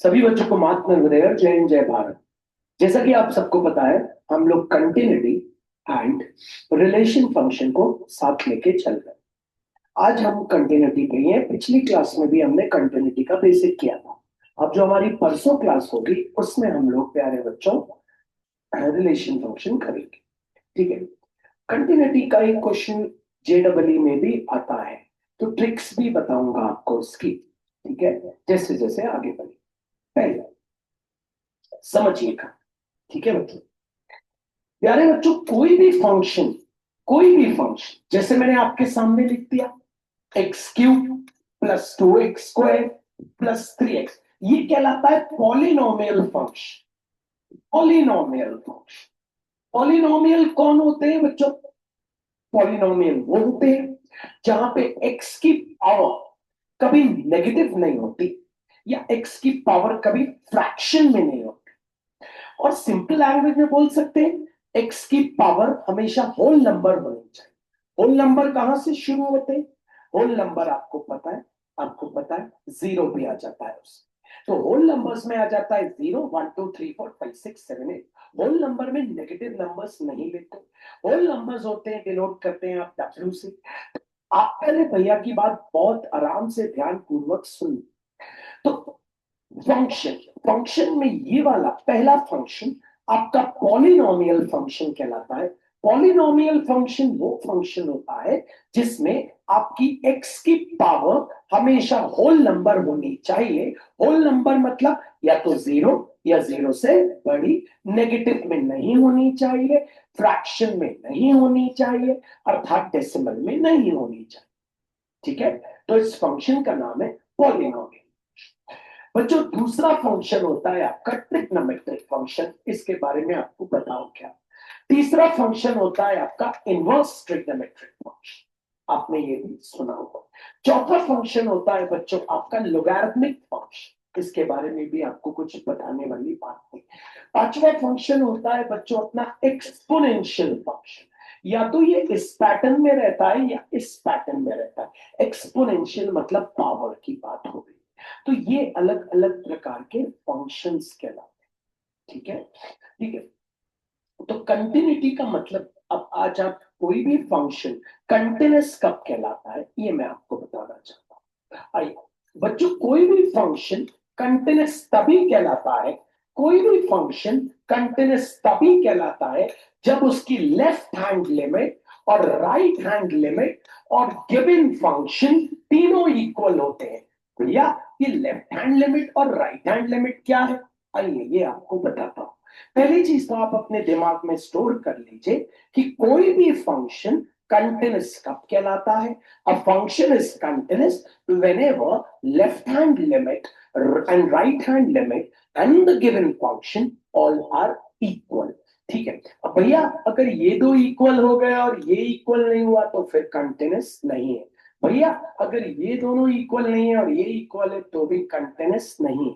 सभी बच्चों को महात्मा गुरुदेव जय हिंद जय भारत। जैसा कि आप सबको पता है, हम लोग कंटिन्यूटी एंड रिलेशन फंक्शन को साथ लेके चल रहे हैं। आज हम कंटिन्यूटी पे ही हैं। पिछली क्लास में भी हमने कंटिन्यूटी का बेसिक किया था। अब जो हमारी परसों क्लास होगी उसमें हम लोग प्यारे बच्चों रिलेशन फंक्शन करेंगे। ठीक है। कंटिन्यूटी का एक क्वेश्चन जेडब्ल्यू में भी आता है, तो ट्रिक्स भी बताऊंगा आपको उसकी। ठीक है, जैसे जैसे आगे बढ़े पहले समझिएगा। ठीक है बच्चों, प्यारे बच्चों, कोई भी फंक्शन जैसे मैंने आपके सामने लिख दिया x cube plus 2x square plus 3x, ये कहलाता है polynomial function. Polynomial function, polynomial कौन होते हैं बच्चों? पॉलिनोमियल वो होते हैं जहां पे x की पावर कभी नेगेटिव नहीं होती या x की पावर कभी फ्रैक्शन में नहीं होती। और सिंपल लैंग्वेज में बोल सकते हैं x की पावर हमेशा होल नंबर होनी चाहिए। होल नंबर कहां से शुरू होते हैं? होल नंबर आपको पता है जीरो भी आ जाता है उसमें। तो होल नंबर्स में आ जाता है 0 1 2 3 4 5 6 7 8। होल नंबर में नेगेटिव नंबर्स नहीं लेते। होल नंबर्स होते हैं, डिनोट करते हैं आप W से। आप पहले भैया की बात बहुत आराम से ध्यान पूर्वक सुन। तो फंक्शन फंक्शन में ये वाला पहला फंक्शन आपका पॉलिनोमियल फंक्शन कहलाता है। पॉलिनोमियल फंक्शन वो फंक्शन होता है जिसमें आपकी x की पावर हमेशा होल नंबर होनी चाहिए। होल नंबर मतलब या तो जीरो या जीरो से बड़ी, नेगेटिव में नहीं होनी चाहिए, फ्रैक्शन में नहीं होनी चाहिए, अर्थात डेसिमल में नहीं होनी चाहिए। ठीक है, तो इस फंक्शन का नाम है पॉलिनोमियल। बच्चों, दूसरा फंक्शन होता है आपका ट्रिग्नोमेट्रिक फंक्शन। इसके बारे में आपको बताओ क्या। तीसरा फंक्शन होता है आपका इनवर्स ट्रिग्नोमेट्रिक फंक्शन, आपने ये भी सुना होगा। चौथा फंक्शन होता है बच्चों आपका लोगैरिथमिक फंक्शन, इसके बारे में भी आपको कुछ बताने वाली बात नहीं। पांचवा फंक्शन होता है बच्चों अपना एक्सपोनेंशियल फंक्शन। या तो ये इस पैटर्न में रहता है या इस पैटर्न में रहता है। एक्सपोनेंशियल मतलब पावर की बात हो गई। तो ये अलग अलग प्रकार के फंक्शंस कहलाते हैं। ठीक है, ठीक है। तो कंटिन्यूटी का मतलब, अब आज आप कोई भी फंक्शन कंटिन्यूअस कब कहलाता है ये मैं आपको बताना चाहता हूं। आइए बच्चों, कोई भी फंक्शन कंटिन्यूअस तभी कहलाता है, कोई भी फंक्शन कंटिन्यूअस तभी कहलाता है जब उसकी लेफ्ट हैंड लिमिट और राइट हैंड लिमिट और गिवन फंक्शन तीनों इक्वल होते हैं। भैया, ये लेफ्ट हैंड लिमिट और राइट हैंड लिमिट क्या है? आइए ये आपको बताता हूं। पहली चीज तो आप अपने दिमाग में स्टोर कर लीजिए कि कोई भी फंक्शन कंटिन्यूअस कब कहलाता है। A function is continuous whenever left hand limit and right hand limit and the given function all are equal। ठीक है। अब भैया अगर ये दो इक्वल हो गए और ये इक्वल नहीं हुआ तो फिर कंटिन्यूअस नहीं है। भैया अगर ये दोनों इक्वल नहीं है और ये इक्वल है तो भी कंटिन्यूअस नहीं है।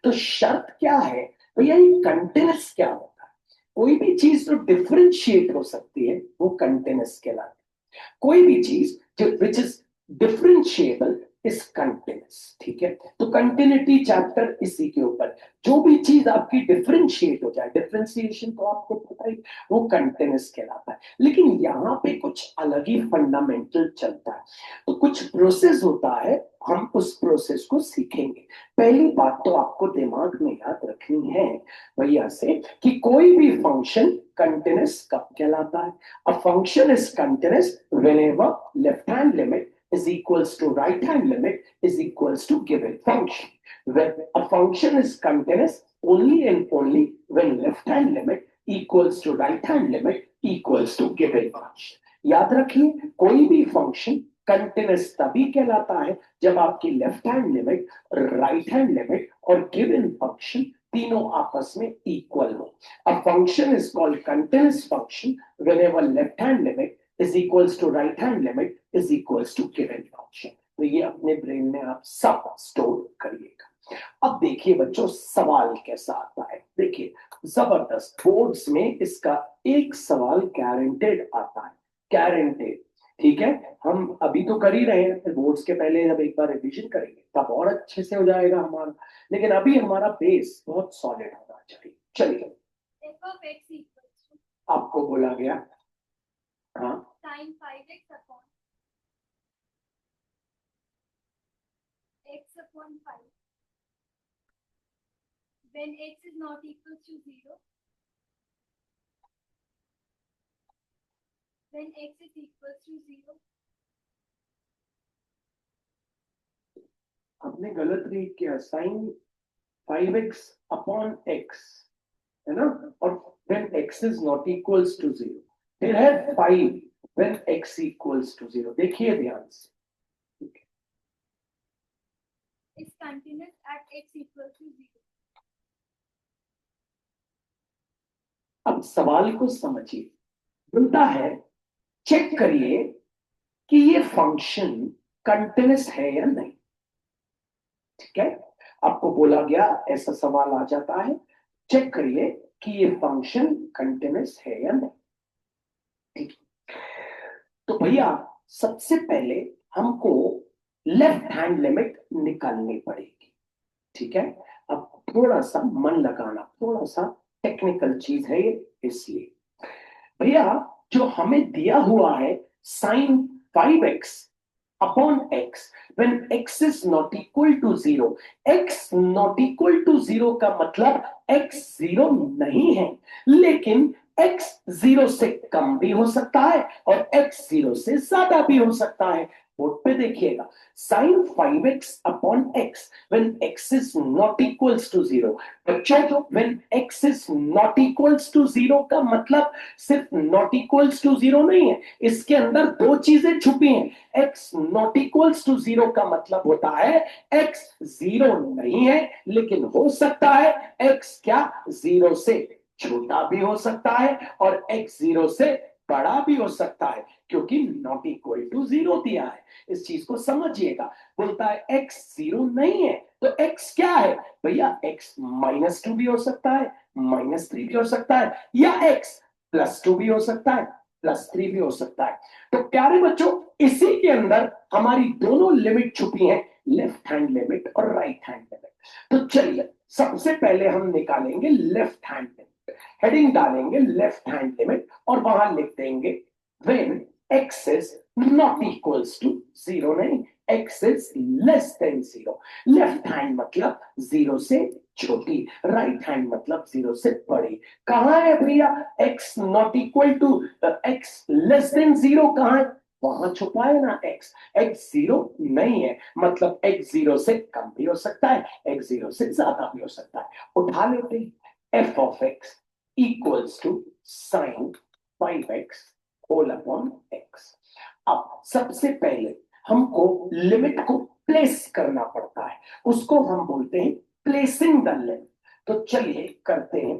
तो शर्त क्या है भैया? ये कंटिन्यूअस क्या होता है? कोई भी चीज जो डिफरेंशिएट हो सकती है वो कंटिन्यूअस कहलाती है। कोई भी चीज जो which is differentiable is continuous. ठीक है, तो कंटिन्यूटी चैप्टर इसी के ऊपर। जो भी चीज आपकी डिफरेंशिएट हो जाए, डिफरेंशिएशन तो आपको पता ही, वो कंटिन्यूअस कहलाता है। लेकिन यहाँ पे कुछ अलग ही फंडामेंटल चलता है। तो कुछ प्रोसेस होता है, हम उस प्रोसेस को सीखेंगे। पहली बात तो आपको दिमाग में याद रखनी है भैया से कि कोई भी फंक्शन कंटिन्यूअस कब कहलाता है। A function is continuous whenever left hand limit is equals to right hand limit is equals to given function. When a function is continuous only and only when left hand limit equals to right hand limit equals to given function. याद रखिए, कोई भी function continuous तभी कहलाता है जब आपकी left hand limit, right hand limit और गिवन फंक्शन तीनों आपस में इक्वल हो। A function is called continuous function whenever left hand limit is equals to right hand limit is equals to given function। तो ये अपने ब्रेन में आप सब स्टोर करिएगा। अब देखिए बच्चों, सवाल कैसा आता है। देखिए जबरदस्त, बोर्ड्स में इसका एक सवाल गारंटेड आता है, गारंटेड। ठीक है, हम अभी तो कर ही रहे हैं, फिर बोर्ड्स के पहले जब एक बार रिवीजन करेंगे तब और अच्छे से हो जाएगा हमारा, लेकिन अभी हमारा बेस बहुत सॉलिड होना चाहिए। चलिए, आपको बोला गया, हाँ, sin 5x upon x upon 5 when x is not equal to 0, when x is equal to 0. आपने गलत रीड किया, साइन 5x अपॉन x, है ना, और when x is not equals to 0, फिर है 5 when x equals to 0। देखिए ध्यान से, is continuous at x equal to 0. अब सवाल को समझिए, बोलता है चेक करिए कि ये फंक्शन कंटिन्यूस है या नहीं। ठीक है, आपको बोला गया ऐसा सवाल आ जाता है, चेक करिए कि ये फंक्शन कंटिन्यूस है या नहीं। ठीक, तो भैया सबसे पहले हमको लेफ्ट हैंड लिमिट निकालनी पड़ेगी। ठीक है, अब थोड़ा सा मन लगाना, थोड़ा सा टेक्निकल चीज है ये, इसलिए भैया जो हमें दिया हुआ है sine 5x upon x when x is not equal to 0, x not equal to 0 का मतलब x 0 नहीं है, लेकिन x 0 से कम भी हो सकता है और x 0 से ज्यादा भी हो सकता है। बोर्ड पे देखिएगा, sine 5x upon x when x is not equals to 0। बच्चों when x is not equals to 0 का मतलब सिर्फ not equals to 0 नहीं है, इसके अंदर दो चीजें छुपी हैं। x not equals to 0 का मतलब होता है x 0 नहीं है, लेकिन हो सकता है x क्या 0 से छोटा भी हो सकता है और x 0 से बड़ा भी हो सकता है, क्योंकि नॉट इक्वल टू 0 दिया है। इस चीज को समझिएगा, बोलता है x 0 नहीं है तो x क्या है भैया, x -2 भी हो सकता है, -3 भी हो सकता है, या x +2 भी हो सकता है, +3 भी हो सकता है। तो प्यारे बच्चों, इसी के अंदर हमारी दोनों लिमिट छुपी हैं, लेफ्ट हैंड लिमिट और राइट हैंड लिमिट। तो चलिए सबसे पहले हम निकालेंगे लेफ्ट हैंड लिमिट, हेडिंग डालेंगे लेफ्ट हैंड लिमिट और वहां लिख देंगे when x is not equals to 0, नहीं, x is less than 0। Left hand मतलब 0 से छोटी, राइट हैंड मतलब 0 से बड़ी। कहां है भैया x not equal to x less than 0, कहां है, वहां छुपा है ना x, x 0 नहीं है मतलब x 0 से कम भी हो सकता है, x 0 से ज्यादा भी हो सकता है। उठा लेते हैं, f of x equals to sin 5x whole upon x। अब सबसे पहले हमको लिमिट को प्लेस करना पड़ता है, उसको हम बोलते हैं प्लेसिंग द लिमिट। तो चलिए करते हैं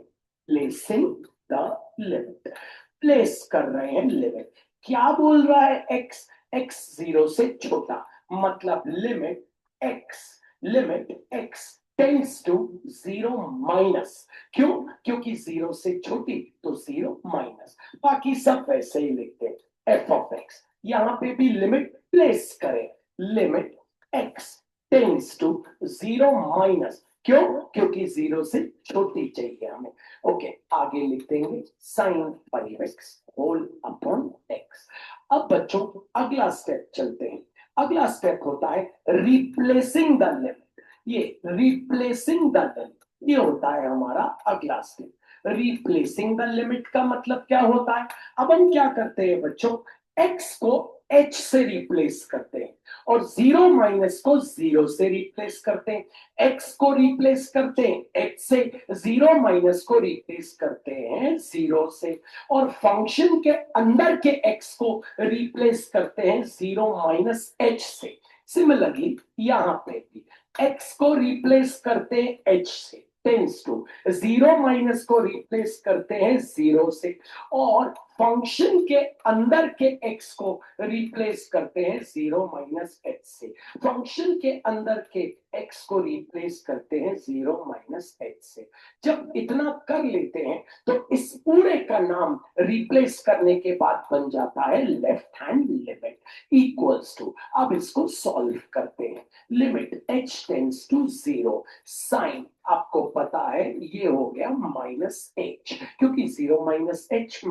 प्लेसिंग द लिमिट। प्लेस कर रहे हैं लिमिट, क्या बोल रहा है x, x 0 से छोटा मतलब limit x tends to 0 minus, क्यों, क्योंकि 0 से छोटी तो 0 माइनस, बाकी सब वैसे ही लिखते हैं f ऑफ x। यहां पे भी लिमिट प्लेस करें, limit x tends to 0 minus, क्यों, क्योंकि 0 से छोटी चाहिए हमें। ओके, आगे लिख देंगे sign 5x whole upon x। अब बच्चों अगला स्टेप चलते हैं, अगला स्टेप होता है रिप्लेसिंग द लिमिट। ये रिप्लेसिंग द लिमिट ये होता है हमारा अगला स्टेप। रिप्लेसिंग द लिमिट का मतलब क्या होता है, अब हम क्या करते हैं बच्चों, x को h से रिप्लेस करते हैं और 0 माइनस को 0 से रिप्लेस करते हैं, x को रिप्लेस करते हैं h से, 0 माइनस को रिप्लेस करते हैं 0 से, और फंक्शन के अंदर के x को रिप्लेस करते हैं 0 माइनस h से। सिमिलरली यहां पे भी x को रिप्लेस करते हैं h से टेंस टू, 0 माइनस को रिप्लेस करते हैं 0 से, और फंक्शन के अंदर के x को रिप्लेस करते हैं 0 माइनस h से, फंक्शन के अंदर के x को रिप्लेस करते हैं 0 माइनस h से। जब इतना कर लेते हैं तो इस पूरे का नाम रिप्लेस करने के बाद बन जाता है left hand limit equals to, अब इसको सॉल्व करते हैं, limit h tends to 0, sine आपको पता है ये हो गया माइनस h, क्योंकि 0 माइनस h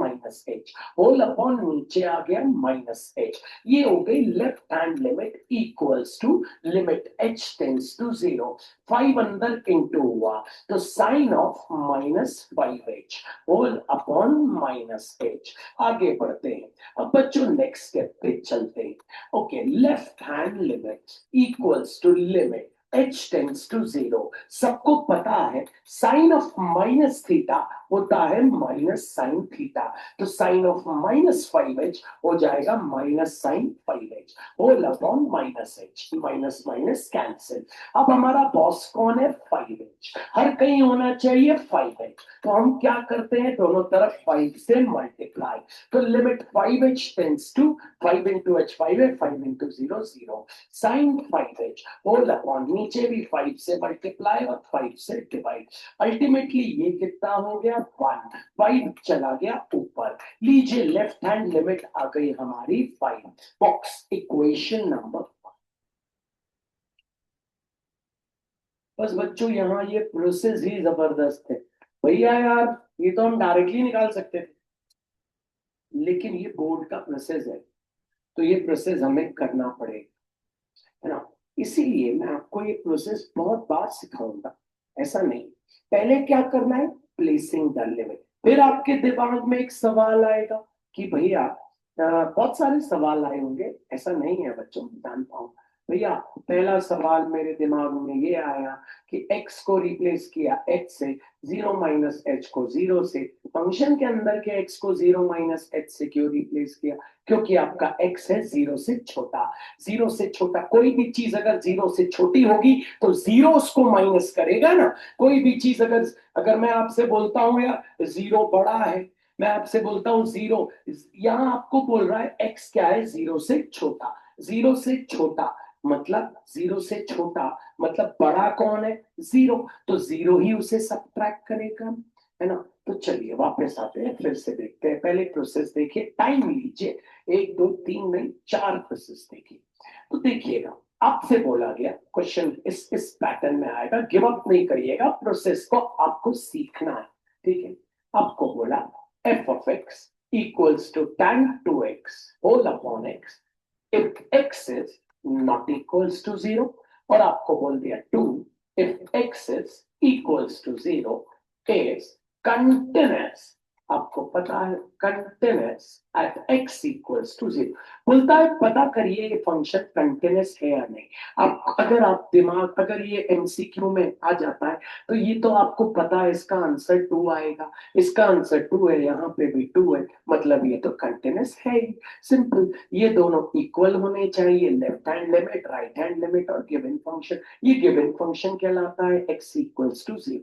होल अपॉन नीचे आ गया माइनस h, ये हो गई left hand limit equals to limit h tends to 0, 5 अंदर इंटू हुआ तो sine of minus 5h whole upon minus h। आगे बढ़ते हैं, अब बच्चों नेक्स्ट स्टेप पे चलते हैं। Okay, left hand limit equals to limit h tends to 0, सबको पता है साइन ऑफ माइनस थीटा होता है माइनस साइन थीटा, तो साइन ऑफ माइनस 5h हो जाएगा minus sine 5h whole upon minus h, minus minus cancel. अब हमारा बॉस कौन है? 5h, हर कहीं होना चाहिए 5h, तो हम क्या करते हैं दोनों तरफ 5 से मल्टीप्लाई, तो limit 5h tends to 5 into h 5 है, 5 into 0 0, sign 5h whole upon नीचे भी 5 से मल्टीप्लाई और 5 से डिवाइड, अल्टीमेटली ये कितना हो गया 1, 5 चला गया ऊपर, लीजिए लेफ्ट हैंड लिमिट आ गई हमारी 5, बॉक्स इक्वेशन नंबर। बस बच्चों यहाँ ये प्रोसेस ही जबरदस्त है भैया यार, ये तो हम डायरेक्टली निकाल सकते थे, लेकिन ये बोर्ड का प्रोसेस है तो ये प्रोसेस हमें करना पड़ेगा, है ना, इसीलिए मैं आपको ये प्रोसेस बहुत बार सिखाऊंगा, ऐसा नहीं। पहले क्या करना है, प्लेसिंग द लिमिट, फिर आपके दिमाग में एक सवाल आएगा कि भैया बहुत सारे सवाल आए होंगे, ऐसा नहीं है बच्चों, जान पाऊंगा भैया, पहला सवाल मेरे दिमाग में ये आया कि x को रिप्लेस किया h से, 0 माइनस h को 0 से, फंक्शन के अंदर के x को 0 माइनस h से क्यों रिप्लेस किया? क्योंकि आपका x है 0 से छोटा, 0 से छोटा कोई भी चीज अगर 0 से छोटी होगी तो 0 उसको माइनस करेगा ना, कोई भी चीज अगर अगर मैं आपसे बोलता हूं यार 0 बड़ा है, मैं आपसे बोलता हूं 0, यहां आपको बोल रहा है x क्या है 0 से छोटा, 0 से छोटा मतलब 0 से छोटा मतलब बड़ा कौन है 0, तो 0 ही उसे सब्ट्रैक्ट करेगा, है ना। तो चलिए वापस आते हैं, फिर से देखते हैं, पहले प्रोसेस देखिए, टाइम लीजिए, 1 2 3 नहीं 4 प्रोसेस देखिए। तो देखिएगा आपसे बोला गया क्वेश्चन इस पैटर्न में आएगा, गिव अप नहीं करिएगा, प्रोसेस को आपको सीखना है, ठीक है। आपको बोला f of x equals to tan 2x whole upon x if x is not equals to 0, और आपको बोल दिया 2 if x is equals to 0 is continuous, आपको पता है continuous at x equals to 0, बोलता है पता करिए ये फंक्शन कंटिन्यूस है या नहीं। आप अगर ये एमसीक्यू में आ जाता है तो ये तो आपको पता है इसका आंसर 2 आएगा, इसका आंसर 2 है, यहाँ पे भी 2 है, मतलब ये तो कंटिन्यूस है ही, सिंपल। ये दोनों इक्वल होने चाहिए, left hand limit right hand limit और गिवन फंक्शन, ये गिवन फंक्शन कहलाता है x इक्वल्स टू 0।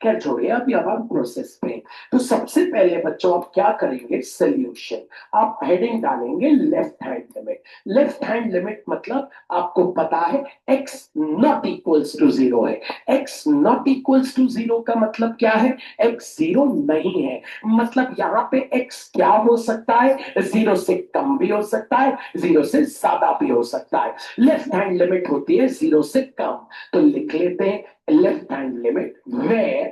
खैर छोड़िए, अब हम प्रोसेस पे, तो सबसे पहले बच्चों आप क्या करेंगे, सोल्यूशन, आप हेडिंग डालेंगे left hand limit, left hand limit मतलब आपको पता है x नॉट इक्वल्स टू 0 है, x नॉट इक्वल्स टू 0 का मतलब क्या है, x 0 नहीं है, मतलब यहाँ पे x क्या हो सकता है, 0 से कम भी हो सकता है, 0 से ज्यादा भी हो सकता है, लेफ्ट हैंड लिमिट होती है 0 से कम, तो लिख लेते हैं left hand limit where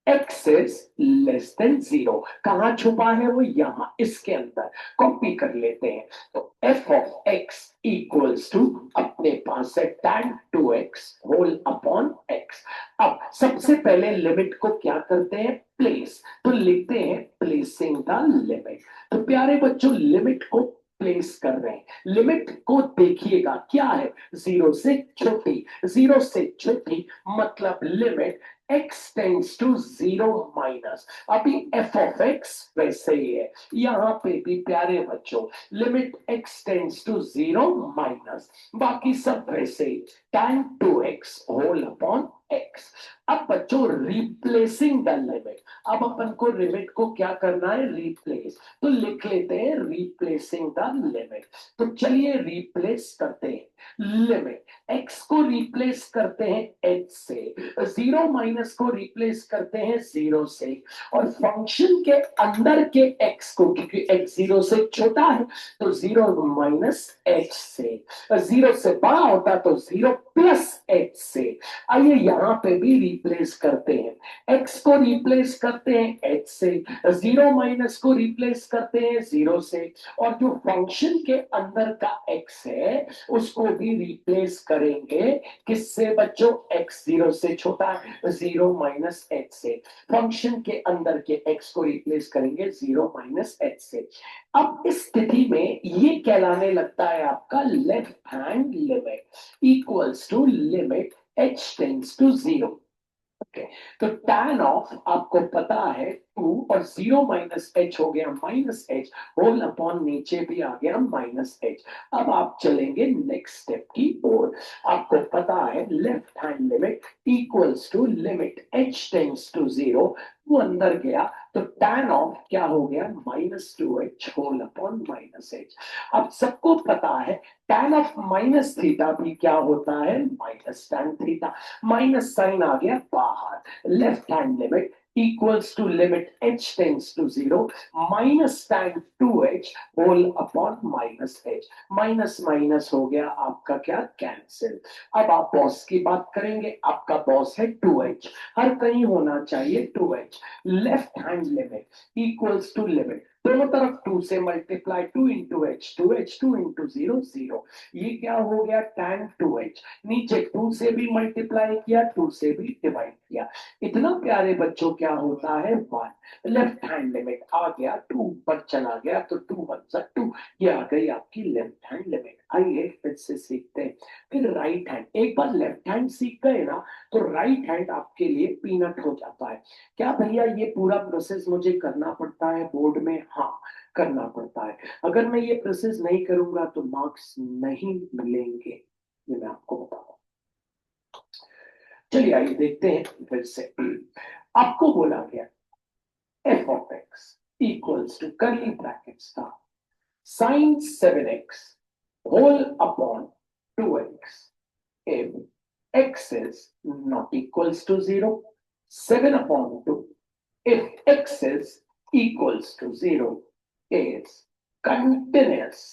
x is less than 0, कहां छुपा है वो, यहां इसके अंदर, कॉपी कर लेते हैं, तो f of x equals to अपने पास है tan 2x whole upon x। अब सबसे पहले लिमिट को क्या करते हैं, प्लेस, तो लिखते हैं प्लेसिंग द लिमिट, तो प्यारे बच्चों लिमिट को प्लेस कर रहे हैं, लिमिट को देखिएगा क्या है, 0 से छोटी, 0 से छोटी मतलब limit x tends to 0 minus, अभी f of x वैसे ही है, यहाँ पे भी प्यारे बच्चों limit x tends to 0 minus, बाकी सब वैसे ही tan 2x whole upon x। अब बच्चों रिप्लेसिंग द लिमिट, अब अपन को लिमिट को क्या करना है, रिप्लेस, तो लिख लेते हैं रिप्लेसिंग द लिमिट। तो चलिए रिप्लेस करते हैं लिमिट, एक्स को रिप्लेस करते हैं एच से, जीरो माइनस को रिप्लेस करते हैं जीरो से, और फंक्शन के अंदर के एक्स को, क्योंकि एक्स जीरो से छोटा है तो जीरो माइनस एच से, जीरो से बड़ा होता तो जीरो प्लस एच से। आइए यहाँ पे भी रिप्लेस करते हैं, एक्स को रिप्लेस करते हैं एच से, जीरो माइनस को रिप्लेस करते हैं जीरो से, और जो फंक्शन के अंदर का एक्स है उसको भी रिप्लेस करेंगे किससे बच्चों, एक्स जीरो से छोटा है जीरो माइनस एच से, फंक्शन के अंदर के एक्स को रिप्लेस करेंगे जीरो माइनस एच से। अब इस स्थिति में ये कहलाने लगता है आपका left hand limit equals to limit h tends to zero. Okay, तो tan ऑफ आपको पता है 2 और जीरो माइनस एच हो गया माइनस एच, होल अपॉन नीचे भी आ गया माइनस एच। अब आप चलेंगे नेक्स्ट स्टेप की ओर, आपको पता है left hand limit equals to limit h tends to zero, वो अंदर गया तो tan ऑफ क्या हो गया minus two h whole upon minus h. अब सबको पता है tan ऑफ माइनस थीटा भी क्या होता है, माइनस tan थीटा, माइनस साइन आ गया बाहर, left hand limit equals to limit h tends to zero minus tan 2h whole upon minus h, minus minus हो गया आपका क्या, कैंसिल। अब आप बॉस की बात करेंगे, आपका बॉस है 2h, हर कहीं होना चाहिए 2h, left hand limit equals to limit, दोनों तरफ 2 से multiply, 2 into h, 2h 2 into zero zero, ये क्या हो गया tan 2h, नीचे 2 से भी मल्टीप्लाई किया 2 से भी डिवाइड किया, इतना प्यारे बच्चों क्या होता है 1, लेफ्ट हैंड लिमिट आ गया 2 पर चला गया तो 2 1 2, ये आ गई आपकी लेफ्ट हैंड लिमिट। आइए फिर से सीखते हैं, फिर राइट हैंड, एक बार लेफ्ट हैंड सीख गए ना तो राइट हैंड आपके लिए पीनट हो जाता है। क्या भैया ये पूरा प्रोसेस मुझे करना पड़ता है बोर्ड में, हाँ करना पड़ता है, अगर मैं ये प्रोसेस नहीं करूंगा तो मार्क्स नहीं मिलेंगे, ये मैं आपको बताऊंगा। चलिए आइए देखते हैं फिर से, आपको बोला गया f of x equals to curly brackets था sin 7x whole upon 2x if x is not equals to 0, 7 upon 2 if x is equals to 0 is continuous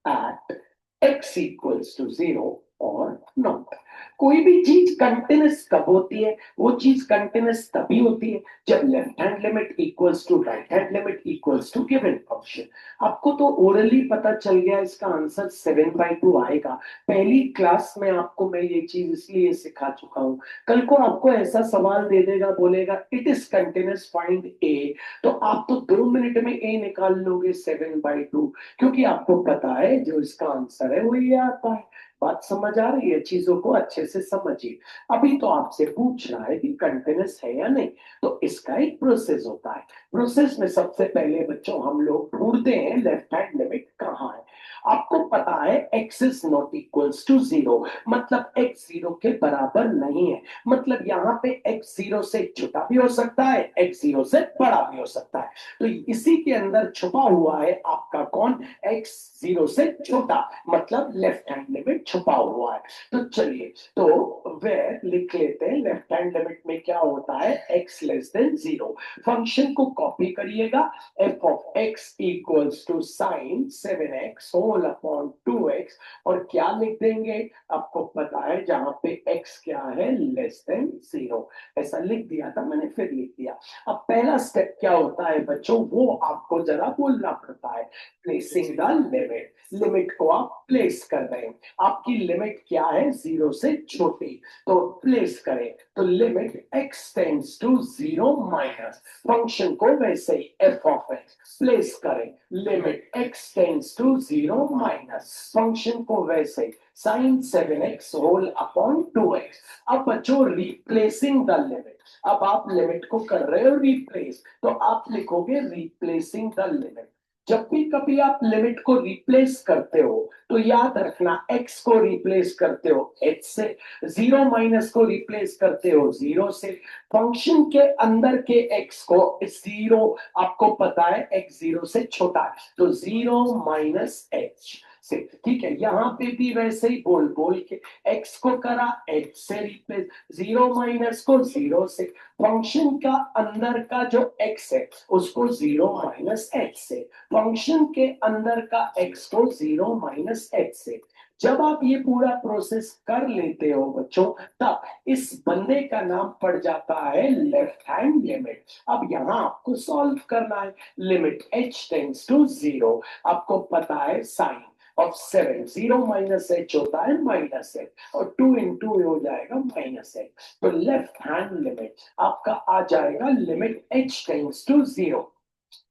at x equals to 0 or not। कोई भी चीज continuous कब होती है, वो चीज continuous तभी होती है जब left hand limit equals to right hand limit equals to given function. आपको तो ओरली पता चल गया इसका आंसर 7/2 आएगा, पहली क्लास में आपको मैं ये चीज इसलिए सिखा चुका हूं, कल को आपको ऐसा सवाल दे देगा, बोलेगा इट इज कंटिन्यूस फाइंड ए, तो आप तो 2 मिनट में ए निकाल लोगे 7/2, क्योंकि आपको पता है जो इसका आंसर है वो ये आता है। बात समझ आ रही है, चीजों को अच्छे से समझिए। अभी तो आपसे पूछ रहा है कि कंटिन्यूस है या नहीं, तो इसका एक प्रोसेस होता है, प्रोसेस में सबसे पहले बच्चों हम लोग ढूंढते हैं लेफ्ट हैंड लिमिट कहाँ है। आपको पता है x is not equals to 0, मतलब x 0 के बराबर नहीं है, मतलब यहाँ पे x 0 से छोटा भी हो सकता है, x 0 से बड़ा भी हो सकता है, तो इसी के अंदर छुपा हुआ है आपका कौन, x 0 से छोटा, मतलब लेफ्ट हैंड लिमिट छुपा हुआ है। तो चलिए, तो वेर लिख लेते हैं, लेफ्ट हैंड लिमिट में क्या होता है, x लेस देन 0, फंक्शन को कॉपी करिएगा, f of x equals to sine 7x whole upon 2x, और क्या लिख देंगे, आपको पता है जहां पे x क्या है, लेस देन 0, ऐसा लिख दिया था मैंने, फिर लिख दिया। अब पहला स्टेप क्या होता है बच्चों, वो आपको जरा बोलना पड़ता है, प्लेसिंग द लिमिट, लिमिट को आप प्लेस कर दें, आपकी लिमिट क्या है 0 से छोटी, तो प्लेस करें, तो limit x tends to 0 minus, function को वैसे ही f ऑफ x प्लेस करें, limit x tends to 0 minus, function को वैसे ही sin 7x whole upon 2x। अब बच्चों रिप्लेसिंग द लिमिट, अब आप लिमिट को कर रहे हो रिप्लेस, तो आप लिखोगे रिप्लेसिंग द लिमिट, जब भी कभी आप लिमिट को रिप्लेस करते हो तो याद रखना, x को रिप्लेस करते हो h से, 0 माइनस को रिप्लेस करते हो 0 से, फंक्शन के अंदर के x को 0, आपको पता है x 0 से छोटा है, तो 0 माइनस h से, ठीक है। यहाँ पे भी वैसे ही बोल बोल के x को करा h से रिप्लेस, 0 माइनस को 0 से, फंक्शन का अंदर का जो x है उसको 0 माइनस h से, फंक्शन के अंदर का x को 0 माइनस h से। जब आप ये पूरा प्रोसेस कर लेते हो बच्चों, तब इस बंदे का नाम पड़ जाता है लेफ्ट हैंड लिमिट। अब यहां आपको सॉल्व करना है, लिमिट h टेंड्स टू 0, आपको पता है साइन ऑफ 7, 0 माइनस h होता है माइनस h, और 2 इंटू हो जाएगा माइनस h, तो लेफ्ट हैंड लिमिट आपका आ जाएगा लिमिट h टेंड्स टू 0,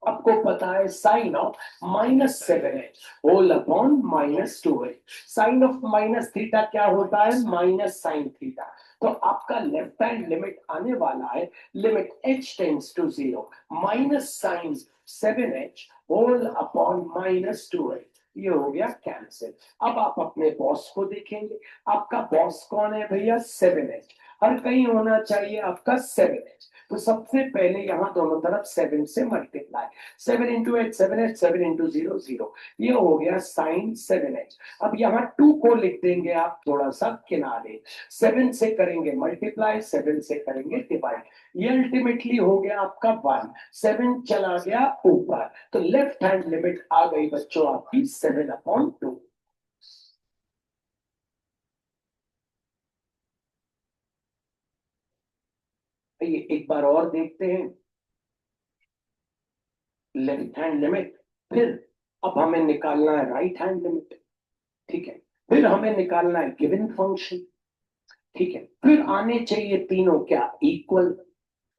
आपको पता है sine of minus 7h whole upon minus 2h, sine of minus theta क्या होता है, माइनस साइन थीटा, तो आपका लेफ्ट हैंड लिमिट आने वाला है limit h tends to 0 minus sine 7h whole upon minus 2h, ये हो गया कैंसिल। अब आप अपने बॉस को देखेंगे, आपका बॉस कौन है भैया, 7h, हर कहीं होना चाहिए आपका 7h, तो सबसे पहले यहां दोनों तरफ 7 से multiply, 7 into H 7h, 7 into 0 0, ये हो गया साइन 7h। अब यहाँ 2 को लिख देंगे आप थोड़ा सा किनारे, 7 से करेंगे मल्टीप्लाई, 7 से करेंगे डिवाइड, ये अल्टीमेटली हो गया आपका 1, 7 चला गया ऊपर, तो लेफ्ट हैंड लिमिट आ गई बच्चों आपकी 7/2। ये एक बार और देखते हैं लेफ्ट हैंड लिमिट, फिर अब हमें निकालना है राइट हैंड लिमिट, ठीक है, फिर हमें निकालना है गिवन फंक्शन, ठीक है, फिर आने चाहिए तीनों क्या, इक्वल।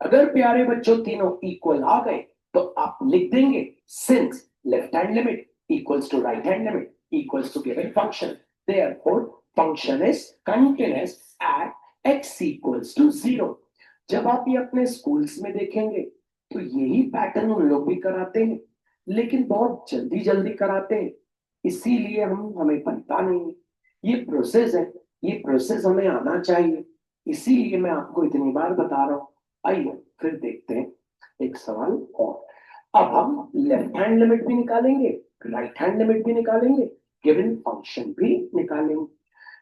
अगर प्यारे बच्चों तीनों इक्वल आ गए तो आप लिख देंगे since left hand limit equals to right hand limit equals to given function, therefore function is continuous at x equals to 0। जब आप ये अपने स्कूल्स में देखेंगे तो यही पैटर्न उन लोग भी कराते हैं, लेकिन बहुत जल्दी जल्दी कराते हैं, इसीलिए हमें पता नहीं है ये प्रोसेस है, ये प्रोसेस हमें आना चाहिए, इसीलिए मैं आपको इतनी बार बता रहा हूं। आइए फिर देखते हैं एक सवाल और, अब हम लेफ्ट हैंड लिमिट भी निकालेंगे, राइट हैंड लिमिट भी निकालेंगे, गिवन फंक्शन भी निकालेंगे,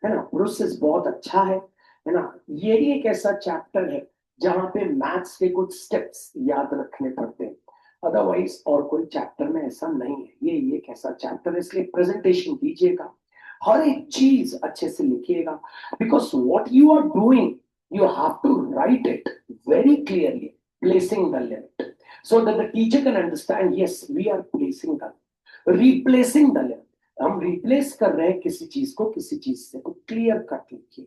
है ना। प्रोसेस बहुत अच्छा है ना। ये एक ऐसा चैप्टर है जहां पे मैथ्स के कुछ स्टेप्स याद रखने पड़ते हैं, अदरवाइज और कोई चैप्टर में ऐसा नहीं है, ये एक ऐसा चैप्टर है, इसलिए प्रेजेंटेशन दीजिएगा, हर एक चीज अच्छे से लिखिएगा, because what you are doing you have to write it very clearly, placing the limit, so that the teacher can understand, yes, we are placing the, replacing the limit, हम replace कर रहे हैं किसी चीज को किसी चीज से, तो क्लियर कट लिखिए,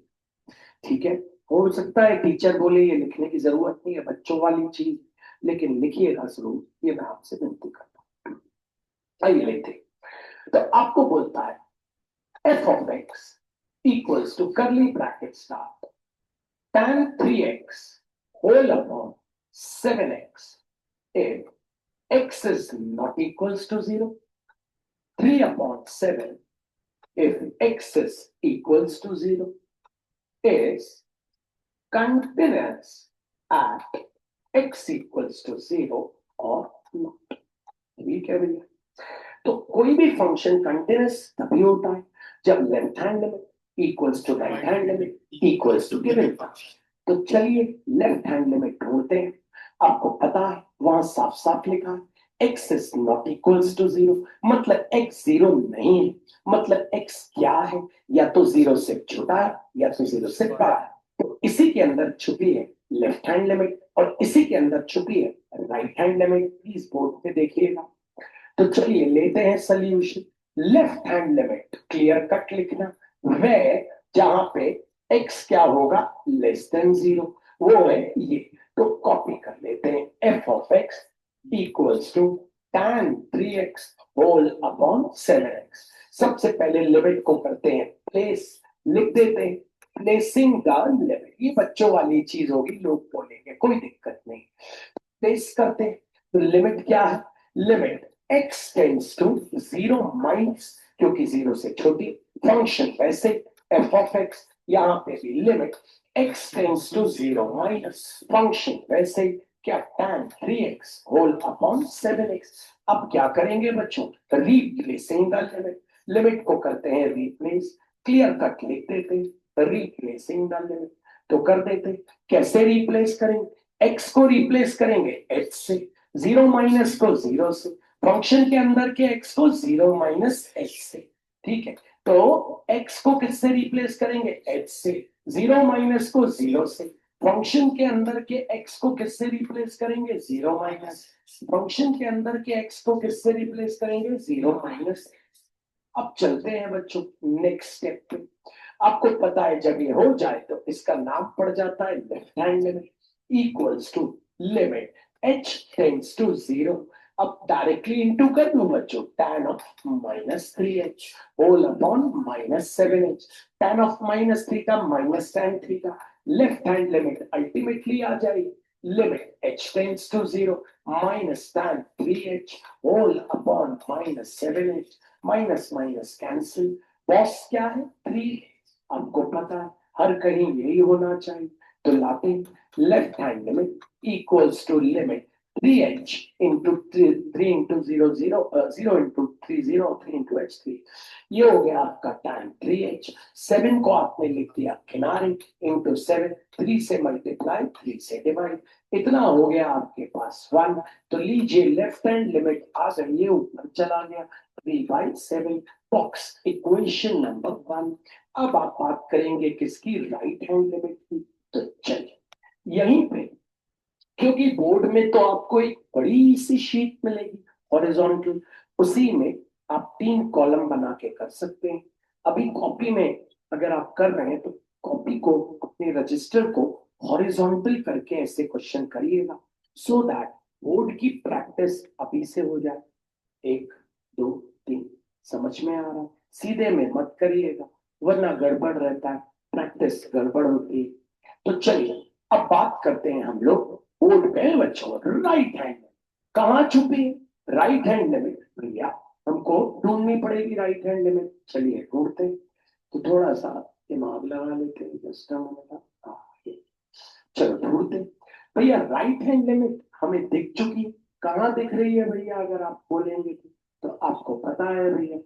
ठीक है। हो सकता है टीचर बोले ये लिखने की जरूरत नहीं है, बच्चों वाली चीज, लेकिन लिखिएगा जरूर, ये मैं आपसे विनती करता हूँ। आइए लेते, तो आपको बोलता है f of x equals to curly bracket start tan 3x whole upon 7x if x is not equals to 0, 3 upon 7 if x is equals to 0 is continuous at x equals to 0 or not। ठीक है भैया, तो कोई भी function continuous तभी होता है जब left hand limit equals to right hand limit equals to given function. तो चलिए लेफ्ट हैंड लिमिट ढूंढते हैं, आपको पता है वहां साफ साफ लिखा है x is not equals to 0, मतलब x 0 नहीं है, मतलब x क्या है, या तो 0 से छोटा है या तो 0 से बड़ा है, तो इसी के अंदर छुपी है लेफ्ट हैंड लिमिट और इसी के अंदर छुपी है right hand limit, please board पे देखिएगा। तो चलिए लेते हैं solution, left hand limit clear cut लिखना, वह जहां पे x क्या होगा लेस देन 0, वो है ये, तो कॉपी कर लेते हैं f of x equals to tan 3x whole upon 7x। सबसे पहले लिमिट को करते हैं प्लेस, लिख देते हैं प्लेसिंग द लिमिट, ये बच्चों वाली चीज होगी, लोग बोलेंगे कोई दिक्कत नहीं, प्लेस करते हैं, तो लिमिट क्या है, limit x tends to 0 minus, क्योंकि 0 से छोटी फंक्शन वैसे f ऑफ x, यहाँ पे भी limit x tends to 0 minus function वैसे क्या tan 3x whole upon 7x। अब क्या करेंगे बच्चों, रिप्लेसिंग द लिमिट, लिमिट को करते हैं रिप्लेस, क्लियर कट लिख देते, रिप्लेसिंग द लिमिट तो कर देते। कैसे रिप्लेस करेंगे, x को रिप्लेस करेंगे h से, 0 माइनस को 0 से, फंक्शन के अंदर के x को 0 माइनस h से, ठीक है। तो x को किससे रिप्लेस करेंगे, h से, 0 माइनस को 0 से, फंक्शन के अंदर के x को किससे रिप्लेस करेंगे, 0 माइनस, फंक्शन के अंदर के x को किससे रिप्लेस करेंगे, 0 माइनस। अब चलते हैं बच्चों नेक्स्ट स्टेप पे। आपको पता है जब ये हो जाए तो इसका नाम पड़ जाता है left hand limit, equals to limit h tends to 0। अब डायरेक्टली इंटू कर लूं बच्चों, tan of minus 3h whole upon minus 7h, tan of minus 3 का माइनस tan 3 का, लेफ्ट हैंड लिमिट अल्टीमेटली आ जाएगी limit h tends to 0 minus tan 3h whole upon minus 7h, minus minus cancel, boss क्या है 3, आपको पता है हर कहीं यही होना चाहिए, तो लाते left hand limit equals to limit 3h into 3 into 0 0 0 into 3 0 3 into h 3, ये हो गया आपका tan 3h, 7 को आपने लिख दिया किनारे इंटू 7, 3 से मल्टीप्लाई 3 से डिवाइड, इतना हो गया आपके पास 1। तो लीजिए लेफ्ट हैंड लिमिट आ गई, ये ऊपर चला गया 3/7 बॉक्स, इक्वेशन नंबर 1। अब आप बात करेंगे किसकी, राइट हैंड लिमिट की। तो चलिए यहीं पे, क्योंकि बोर्ड में तो आपको एक बड़ी सी शीट मिलेगी हॉरिजॉन्टल, उसी में आप 3 कॉलम बना के कर सकते हैं। अभी कॉपी में अगर आप कर रहे हैं तो कॉपी को, अपने रजिस्टर को हॉरिजॉन्टल करके ऐसे क्वेश्चन करिएगा, सो दैट बोर्ड की प्रैक्टिस अभी से हो जाए। 1 2 3 समझ में आ रहा है, सीधे में मत करिएगा वरना गड़बड़ रहता है, प्रैक्टिस गड़बड़ होती है। तो चलिए अब बात करते हैं हम लोग बोर्ड पे बच्चों, राइट हैंड कहाँ छुपी है, राइट हैंड लिमिट भैया हमको ढूंढनी पड़ेगी राइट हैंड लिमिट, चलिए ढूंढते हैं। तो थोड़ा सा दिमाग लगा लेते हैं, जस्ट चलो ढूंढते हैं। भैया राइट हैंड लिमिट हमें दिख चुकी, कहाँ दिख रही है भैया, अगर आप बोलेंगे तो आपको पता है भैया,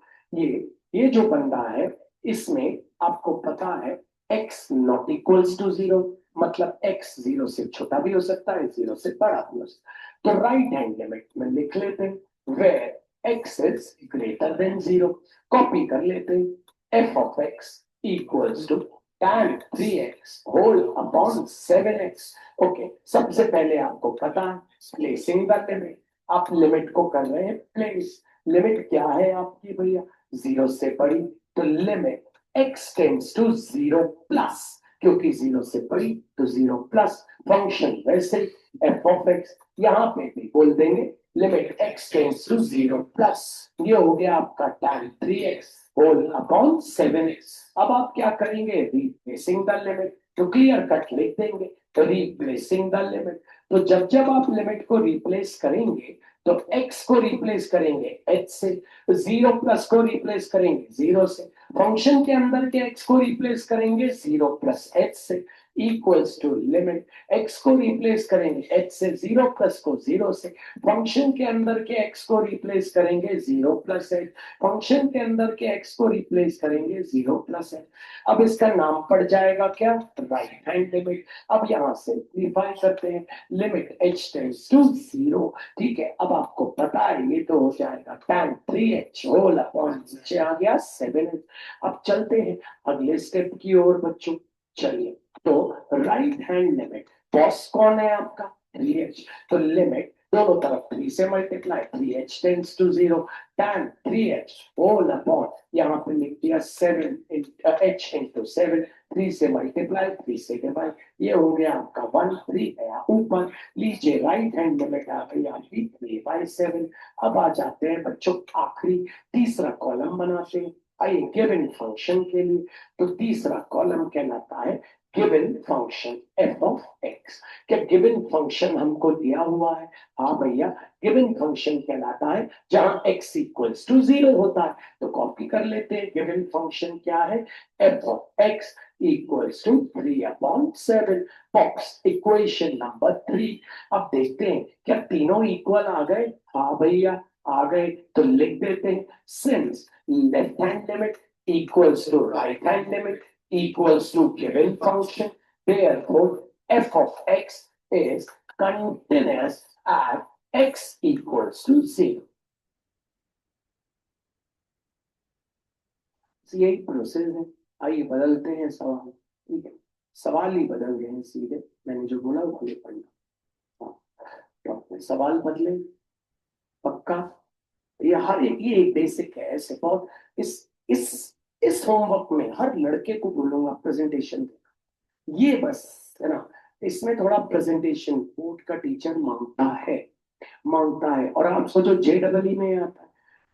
ये जो बंदा है इसमें आपको पता है x नॉट इक्वल्स टू 0, मतलब x 0 से छोटा भी हो सकता है 0 से बड़ा भी हो सकता है। तो राइट हैंड लिमिट में लिख लेते हैं where x is greater than 0, copy कर लेते हैं f of x equals to tan 3x whole upon 7x। Okay, सबसे पहले आपको पता है प्लेसिंग द लिमिट, आप लिमिट को कर रहे हैं प्लेस, लिमिट क्या है आपकी भैया 0 से बड़ी, तो limit x tends to 0 plus, क्योंकि 0 से बड़ी तो 0 प्लस, फंक्शन वैसे f ऑफ x, यहाँ पे भी बोल देंगे limit x tends to 0 plus, ये हो गया आपका tan 3x whole upon 7x। अब आप क्या करेंगे, रिप्लेसिंग द लिमिट, तो क्लियर कट लिख देंगे, तो रिप्लेसिंग द लिमिट, तो जब आप लिमिट को रिप्लेस करेंगे तो x को रिप्लेस करेंगे h से, 0 प्लस को रिप्लेस करेंगे 0 से, फंक्शन के अंदर के x को रिप्लेस करेंगे 0 प्लस h से, इक्वल्स टू लिमिट x को रिप्लेस करेंगे h से, 0 प्लस को 0 से, फंक्शन के अंदर के x को रिप्लेस करेंगे 0 प्लस h, फंक्शन के अंदर के x को रिप्लेस करेंगे 0 प्लस h। अब इसका नाम पड़ जाएगा क्या, राइट हैंड लिमिट। अब यहां से सिंपलीफाई करते हैं, लिमिट h टेंड्स टू 0, ठीक है। अब आपको पता है ये तो हो जाएगा tan 3h होल अपॉन नीचे आ गया 7h। अब चलते हैं अगले स्टेप की ओर बच्चों, चलिए तो राइट हैंड लिमिट, बॉस कौन है आपका 3h, तो लिमिट दोनों तरफ 3 से multiply, 3h tends to 0, tan 3h whole upon, यहाँ पे लिख दिया 7h इंटू 7, 3 से मल्टीप्लाई 3 से डिवाइड, ये हो गया आपका 1, 3 गया ऊपर, लीजिए राइट हैंड लिमिट आ गई आपकी 3/7। अब आ जाते हैं बच्चों आखिरी तीसरा कॉलम बनाते हैं, आइए गिवन फंक्शन के लिए तो तीसरा कॉलम कहलाता है given function F of x. क्या गिवन फंक्शन हमको दिया हुआ है? हाँ भैया, गिवन फंक्शन कहलाता है जहां x इक्वल्स टू 0 होता है। तो कॉपी कर लेते हैं, गिवन फंक्शन क्या है? F of x equals to 3/7। Box equation number 3। अब देखते हैं क्या तीनों इक्वल आ गए? हाँ भैया आ गए, तो लिख देते हैं since left hand limit equals to right hand limit equals to given function, therefore f of x is continuous at x equals to 0। यही प्रोसेस है। आइए बदलते हैं सवाल। ठीक है, सवाल ही बदल गए हैं सीधे, मैंने जो बोला वो खुले पढ़ना। हाँ, तो अपने सवाल बदले पक्का। ये हर एक, ये एक बेसिक है ऐसे बहुत। इस इस इस होमवर्क में हर लड़के को बोलूंगा प्रेजेंटेशन देना, ये बस है ना। इसमें थोड़ा प्रेजेंटेशन बोर्ड का टीचर मांगता है। और आप सोचो JEE में आता है,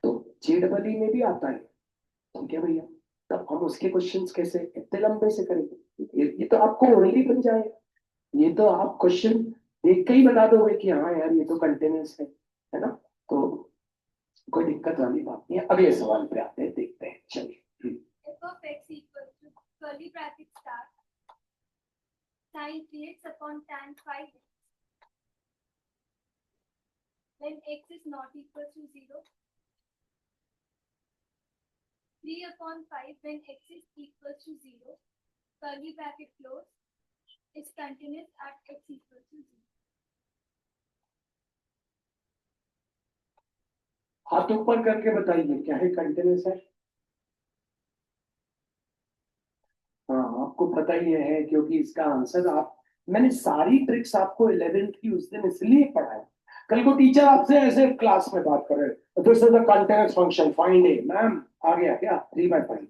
तो JEE में भी आता है। ठीक है भैया, तब हम उसके क्वेश्चंस कैसे इतने लंबे से करेंगे? ये तो आपको ओनली बन जाएगा। ये तो आप क्वेश्चन देख के ही बता दोगे कि हाँ यार ये तो कंटिन्यूस है ना। तो कोई दिक्कत वाली बात नहीं है। अगले सवाल पे आते हैं, देखते हैं, चलिए। f of x equals to curly bracket start sin 3x upon tan 5x when x is not equal to 0, 3/5 when x is equal to 0, curly bracket close, is continuous at x equal to 0। हाथ ऊपर करके बताइए क्या है continuous है। हाँ, आपको पता ही है क्योंकि इसका आंसर मैंने सारी ट्रिक्स आपको 11th की उस दिन इसलिए पढ़ाया। कल को टीचर आपसे ऐसे क्लास में बात कर रहे हैं, this is the continuous function, find a. Ma'am आ गया क्या 3/5?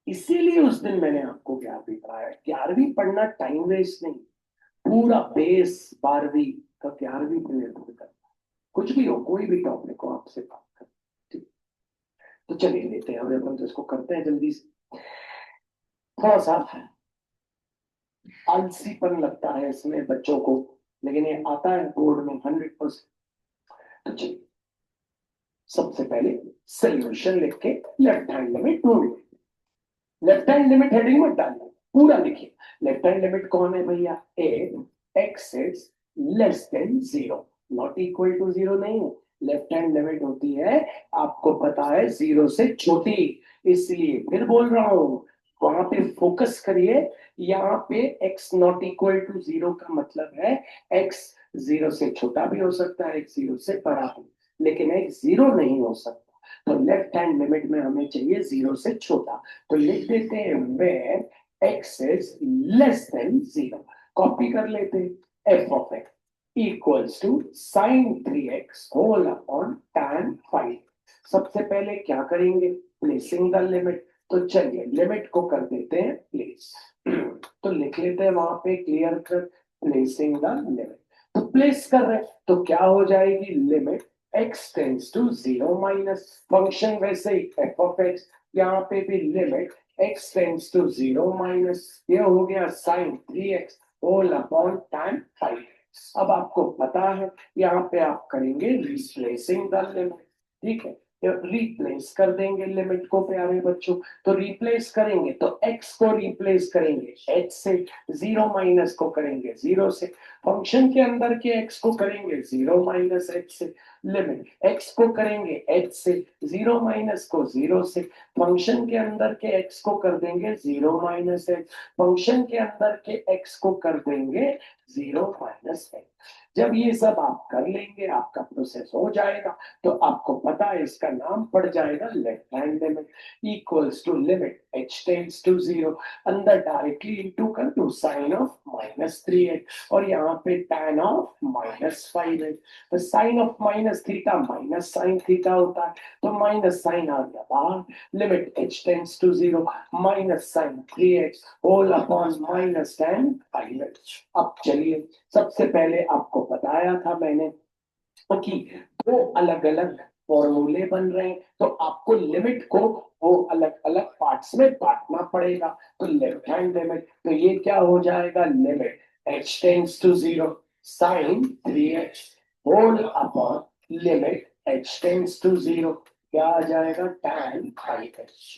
इसीलिए उस दिन मैंने आपको 11वीं पढ़ाया। 11वीं पढ़ना टाइम वेस्ट नहीं, पूरा बेस 12वीं का 11वीं क्लियर करना। कुछ भी हो, कोई भी टॉपिक हो, आपसे बात कर। ठीक, तो चलिए लेते हैं, अपन तो इसको करते हैं जल्दी से। थोड़ा सा आलसीपन लगता है इसमें बच्चों को, लेकिन ये आता है बोर्ड में 100%। तो चलिए सबसे पहले सोल्यूशन लिख के लेफ्ट हैंड लिमिट ढूंढ लेते। लेफ्ट हैंड लिमिट हेडिंग मत डालिए, पूरा लिखिए। लेफ्ट हैंड लिमिट कौन है भैया? X is less than 0, not equal to 0 नहीं है। लेफ्ट हैंड लिमिट होती है, आपको पता है, 0 से छोटी। इसलिए फिर बोल रहा हूं, वहां पे फोकस करिए। यहाँ पे x नॉट इक्वल टू 0 का मतलब है x 0 से छोटा भी हो सकता है, x 0 से बड़ा भी, लेकिन x 0 नहीं हो सकता। तो लेफ्ट हैंड लिमिट में हमें चाहिए 0 से छोटा। तो लिख देते हैं where x is less than 0। Copy कर लेते हैं, f of x equals to sin 3x whole upon tan 5। सबसे पहले क्या करेंगे? Placing the limit. तो चलिए लिमिट को कर देते हैं प्लेस। तो लिख लेते हैं वहां पे क्लियर कर, प्लेसिंग द लिमिट। तो प्लेस कर रहे हैं तो क्या हो जाएगी? Limit x tends to 0 minus function वैसे ही f ऑफ x, यहाँ पे भी limit x tends to 0 minus, ये हो गया sin 3x whole upon tan 5। अब आपको पता है यहाँ पे आप करेंगे रिप्लेसिंग द लिमिट। ठीक है, रिप्लेस कर देंगे लिमिट को प्यारे बच्चों। तो रिप्लेस करेंगे तो x को रिप्लेस करेंगे h से, 0 माइनस को करेंगे 0 से, फंक्शन के अंदर के x को करेंगे 0 माइनस h से, लिमिट x को करेंगे h से, 0 माइनस को 0 से, फंक्शन के अंदर के x को कर देंगे 0 माइनस h, फंक्शन के अंदर के x को कर देंगे 0 माइनस h। जब ये सब आप कर लेंगे, आपका प्रोसेस हो जाएगा, तो आपको पता है इसका नाम पड़ जाएगा left hand limit equals to limit h tends to 0, अंदर डायरेक्टली इनटू कर दो साइन ऑफ -3x और यहाँ पे tan ऑफ -5x। तो sine of minus theta minus sine theta होता है, तो माइनस साइन आ गया बाहर, limit h tends to 0 minus sine 3x whole upon minus tan 5x। अब चलिए सबसे पहले आपको बताया था मैंने कि दो अलग अलग फॉर्मूले बन रहे हैं, तो आपको लिमिट को वो अलग अलग पार्ट्स में बांटना पड़ेगा। तो लेफ्ट हैंड लिमिट, तो ये क्या हो जाएगा, limit h tends to 0 sin 3h whole upon limit h tends to 0 क्या आ जाएगा, tan 5h।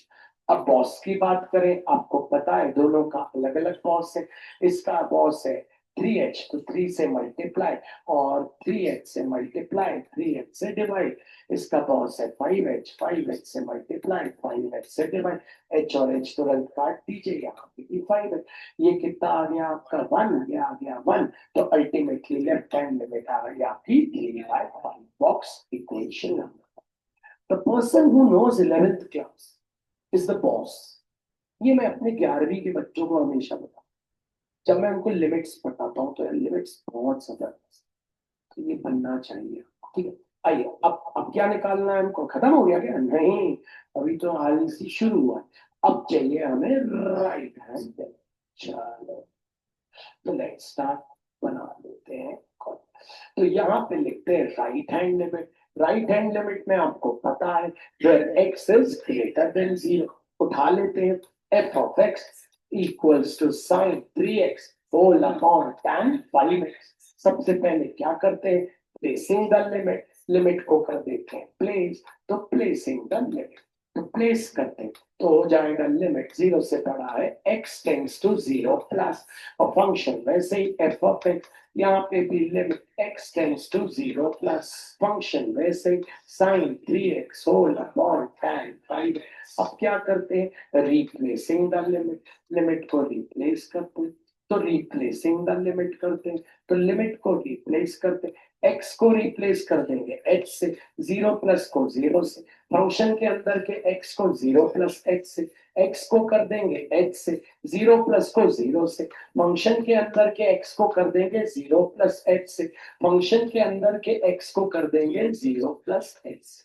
अब बॉस की बात करें, आपको पता है दोनों का अलग अलग बॉस है। इसका बॉस है 3h, तो 3 से मल्टीप्लाई और 3h से मल्टीप्लाई 3h से डिवाइड। इसका बॉस है 5h, 5h से मल्टीप्लाई 5h से डिवाइड। h और h तुरंत काट दीजिए, यहाँ पे भी 5h। ये कितना आ गया आपका 1, ये आ गया 1, तो अल्टीमेटली लेफ्ट हैंड लिमिट आ गई आपकी 3/5 box equation number. The person who knows 11th class is the boss. ये मैं अपने 11वीं के बच्चों को हमेशा बताता हूँ, जब मैं उनको लिमिट्स बताता हूँ तो लिमिट्स बहुत जबरदस्त, तो ये बनना चाहिए। ठीक है, आइए अब क्या निकालना है हमको, खत्म हो गया क्या, नहीं अभी तो आलसी शुरू हुआ है। अब चाहिए हमें राइट हैंड। चलो तो लेट्स स्टार्ट, बना लेते हैं। तो यहाँ पे लिखते हैं right hand limit. Right hand limit में आपको पता है where x is greater than 0, उठा लेते हैं f of x equals to sin 3x whole upon tan 5x। सबसे पहले क्या करते हैं, प्लेसिंग द लिमिट, लिमिट को कर देते हैं प्लेस, तो प्लेसिंग द लिमिट, तो प्लेस करते हैं तो हो जाएगा लिमिट 0 से बड़ा है x टेंड्स टू 0 प्लस, और फंक्शन वैसे ही f ऑफ x, यहाँ पे भी limit x tends to 0 plus, function वैसे ही sin 3x whole upon tan 5। अब क्या करते हैं, रिप्लेसिंग द लिमिट, लिमिट को रिप्लेस करते हैं, तो रिप्लेसिंग द लिमिट करते हैं, तो लिमिट को रिप्लेस करते हैं, x को रिप्लेस कर देंगे h से, 0 प्लस को 0 से, फंक्शन के अंदर के x को 0 प्लस h से, x को कर देंगे h से, 0 प्लस को 0 से, फंक्शन के अंदर के x को कर देंगे 0 प्लस h से, फंक्शन के अंदर के x को कर देंगे 0 प्लस h से।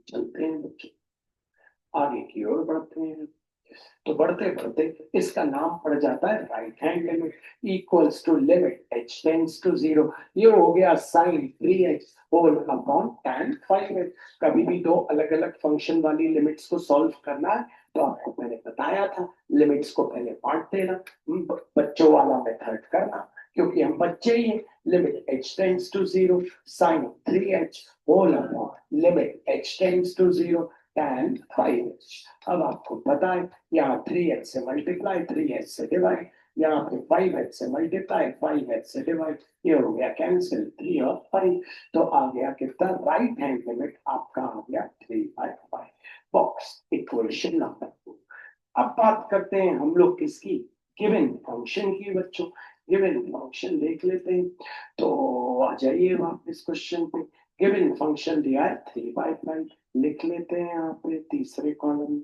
चलते हैं बच्चों, आगे की ओर बढ़ते हैं। तो बढ़ते बढ़ते इसका नाम पड़ जाता है right hand limit equals to limit h tends to 0, ये हो गया sin 3x whole upon tan 5x। कभी भी दो अलग अलग फंक्शन वाली लिमिट्स को सॉल्व करना है तो आपको मैंने बताया था, लिमिट्स को पहले बांट देना, बच्चों वाला मेथड करना, क्योंकि हम बच्चे ही हैं। Limit h tends to 0 sin 3h whole upon limit h tends to 0 tan 5h। अब आपको पता है यहाँ 3h से मल्टीप्लाई 3h से डिवाइड, यहाँ पे 5h से मल्टीप्लाई 5h से डिवाइड, ये हो गया कैंसिल 3 और 5, तो आ गया कितना, राइट हैंड लिमिट आपका आ गया 3/5 बॉक्स इक्वेशन नंबर 2। अब बात करते हैं हम लोग किसकी, गिवन फंक्शन की बच्चों। गिवन फंक्शन देख लेते हैं, तो आ जाइए वापस क्वेश्चन पे। गिवन फंक्शन दिया है 3/5, लिख लेते हैं यहाँ पे तीसरे कॉलम।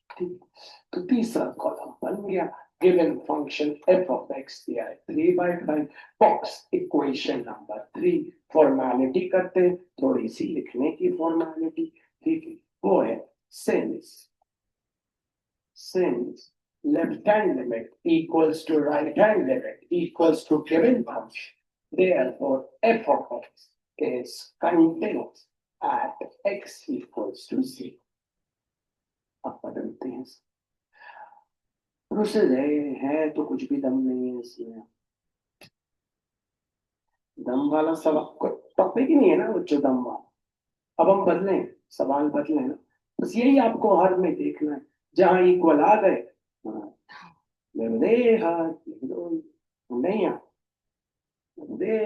ठीक, तो तीसरा कॉलम बन गया, given function f of x दिया है 3/5 बॉक्स इक्वेशन नंबर 3। फॉर्मेलिटी करते हैं, थोड़ी सी लिखने की फॉर्मेलिटी, ठीक है, वो है since left hand limit equals to right hand limit equals to given function, therefore f of x is continuous at x equals to 0। अब बदलते हैं, प्रोसेस है तो कुछ भी दम नहीं है इसमें, दम वाला सवाल टॉपिक ही नहीं है ना बच्चों, दम वाला। अब हम बदलें, सवाल बदले ना, बस यही आपको हर में देखना है, जहां इक्वल आ गए दे हाथ लिख दो, नहीं आ दे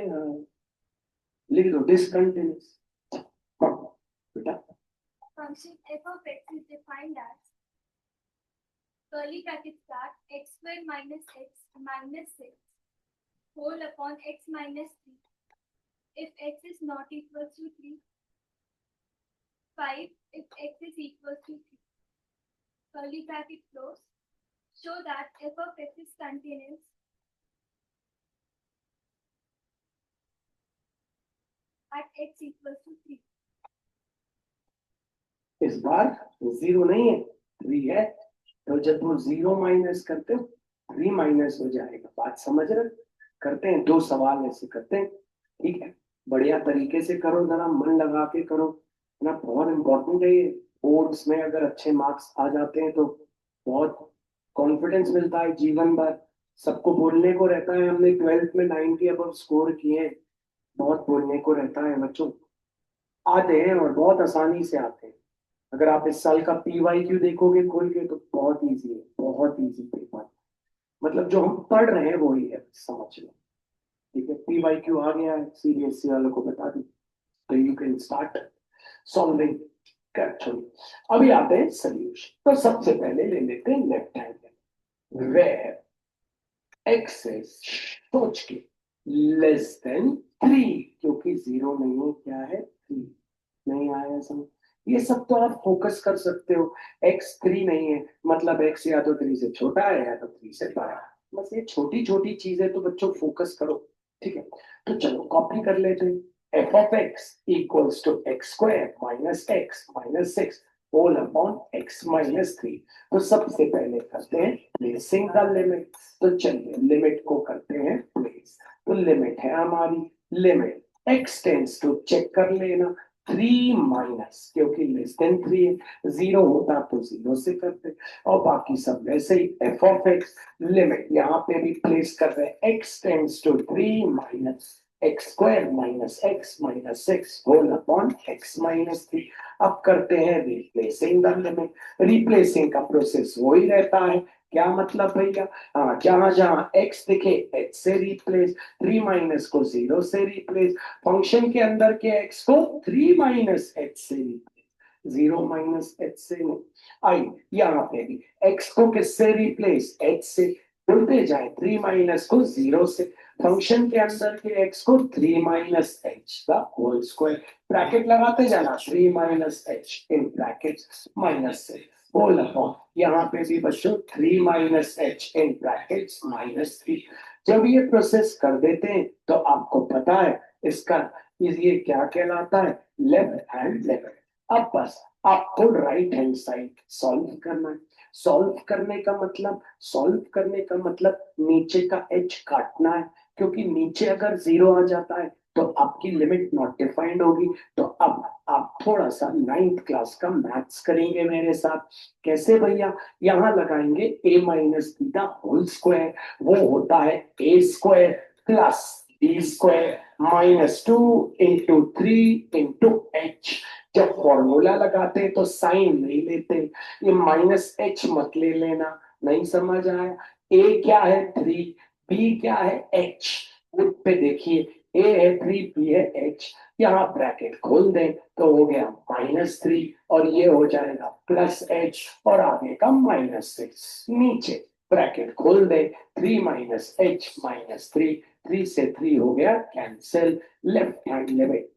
लिख दो डिसकंटिन्यूस बेटा। Function f of x is defined as curly bracket start x square minus x minus 6 whole upon x minus 3 if x is not equal to 3, 5 if x is equal to 3, curly bracket close, show that f of x is continuous at x equals to 3. इस बार 0 नहीं है 3 है, तो जब वो 0 minus करते हो 3 minus हो जाएगा, बात समझ रहे, करते हैं दो सवाल ऐसे करते हैं, ठीक है। बढ़िया तरीके से करो, जरा मन लगा के करो, है ना, बहुत इंपॉर्टेंट है ये। बोर्ड्स में अगर अच्छे मार्क्स आ जाते हैं तो बहुत कॉन्फिडेंस मिलता है जीवन भर। सबको बोलने को रहता है हमने 12th में 90 अबव स्कोर किए हैं, बहुत बोलने को रहता है बच्चों। आते हैं और बहुत आसानी से आते हैं। अगर आप इस साल का PYQ देखोगे खोल के तो बहुत इजी है, बहुत इजी पेपर। मतलब जो हम पढ़ रहे हैं वो ही है, समझ लो। ठीक है, PYQ आ गया है, CBSE वालों को बता दूं, तो यू कैन स्टार्ट सॉल्विंग करचुअली। अभी आते हैं सोल्यूशन। तो सबसे पहले ले लेते हैं left hand, where x is सोच के लेस देन 3, क्योंकि 0 नहीं है, क्या है 3। नहीं आया समझ? ये सब तो आप फोकस कर सकते हो। एक्स 3 नहीं है मतलब एक्स या तो 3 से छोटा है या तो 3 से बड़ा है। बस ये छोटी छोटी चीजें तो बच्चों फोकस करो। ठीक है, तो चलो कॉपी कर लेते हैं। F of x equals to x square minus x minus 6 whole upon x minus 3। तो सबसे पहले करते हैं प्लेसिंग द लिमिट। तो चलिए लिमिट को करते हैं प्लेस। तो लिमिट है हमारी, limit x tends to, check कर लेना 3 माइनस, क्योंकि लेस देन 3 है, 0 होता तो 0 से करते, और बाकी सब वैसे ही। एफ ऑफ एक्स लिमिट यहाँ पे भी प्लेस कर रहे हैं, x tends to 3 minus x square minus x minus 6 whole upon x minus 3। अब करते हैं रिप्लेसिंग द लिमिट। रिप्लेसिंग का प्रोसेस वही रहता है। क्या मतलब भैया, हाँ, जहां जहां एक्स दिखे एच से रिप्लेस, 3 माइनस को 0 से रिप्लेस, फंक्शन के अंदर के एक्स को 3 माइनस एच से रिप्लेस, 0 माइनस एच से नहीं। आई यहाँ पे भी एक्स को किससे रिप्लेस, एच से, बोलते जाए 3 माइनस को 0 से, फंक्शन के अंदर के एक्स को 3 माइनस एच का होल स्क्वायर, ब्रैकेट लगाते जाना, 3 minus H in bracket minus से होल अपॉन, यहाँ पे भी बच्चों 3 minus H in brackets minus 3। जब ये प्रोसेस कर देते हैं तो आपको पता है इसका ये क्या कहलाता है, लेफ्ट हैंड लिमिट। अब बस आपको राइट हैंड साइड सॉल्व करना है। सॉल्व करने का मतलब, सॉल्व करने का मतलब नीचे का एच काटना है, क्योंकि नीचे अगर 0 आ जाता है तो आपकी लिमिट नॉट डिफाइंड होगी। तो अब आप थोड़ा सा 9th क्लास का मैथ्स करेंगे मेरे साथ। कैसे भैया, यहाँ लगाएंगे a minus beta whole square, वो होता है a square plus b square minus 2 into 3 into h. जब फॉर्मूला लगाते हैं तो साइन नहीं लेते, ये माइनस एच मत ले लेना, नहीं समझ आया। a क्या है 3, b क्या है h, पे देखिए a है 3, b है h, यहाँ ब्रैकेट खोल दें तो हो गया -3, और ये हो जाएगा प्लस एच, और आगे का -6, नीचे ब्रैकेट खोल दे, 3 माइनस एच माइनस 3, 3 से 3 हो गया cancel. Left hand limit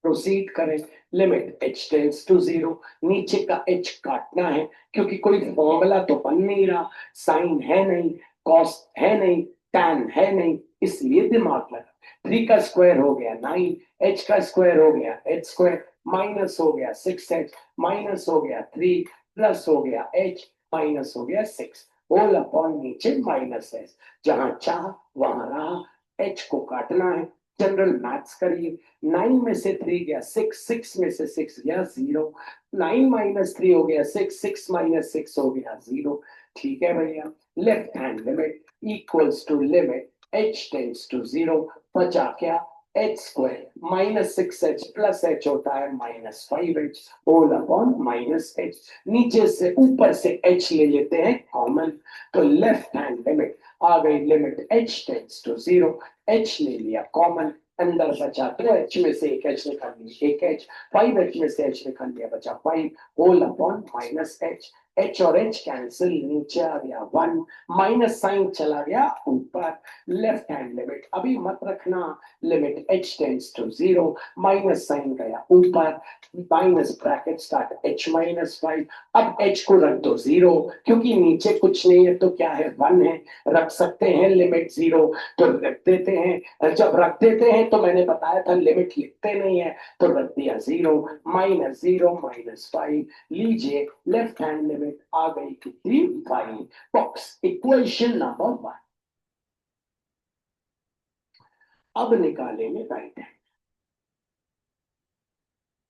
proceed करें, लिमिट h टेंड्स टू 0, नीचे का h काटना है, क्योंकि कोई फॉर्मूला तो बन नहीं रहा, साइन है नहीं, कॉस है नहीं, टैन है नहीं, इसलिए दिमाग लगा। 3 का स्क्वायर हो गया 9, h का स्क्वायर हो गया h स्क्वायर, माइनस हो गया 6h, माइनस हो गया 3, प्लस हो गया h, माइनस हो गया 6, होल अपॉन नीचे माइनस h, जहां चाह वहां रहा, h को काटना है। जनरल मैथ्स करिए, 9 में से 3 गया 6, 6 में से 6 गया 0, 9 माइनस 3 हो गया 6, 6 माइनस 6 हो गया 0। ठीक है भैया, left hand limit equals to limit h tends to 0, बचा क्या, h square minus 6h plus h होता है -5h होल अपॉन -h, नीचे से ऊपर से h ले लेते हैं कॉमन, तो लेफ्ट हैंड लिमिट आ गई, limit h tends to 0, h ले लिया कॉमन, अंदर बचा 2h में से एक h निकाल लिया 1h, 5h में से h निकाल लिया बचा 5 होल अपॉन -h, h और h कैंसिल, नीचे आ गया 1, माइनस साइन चला गया ऊपर। लेफ्ट हैंड लिमिट अभी मत रखना, limit h tends to 0, minus sine गया ऊपर, minus bracket start h minus 5, अब h को रख दो 0, क्योंकि नीचे कुछ नहीं है तो क्या है 1 है, रख सकते हैं लिमिट 0, तो रख देते हैं। जब रख देते हैं तो मैंने बताया था लिमिट लिखते नहीं है, तो रख दिया 0, -0 -5, लीजिए लेफ्ट हैंड लिमिट आ गई कितनी 5, बॉक्स इक्वेशन नंबर 1। अब निकालेंगे राइट हैंड।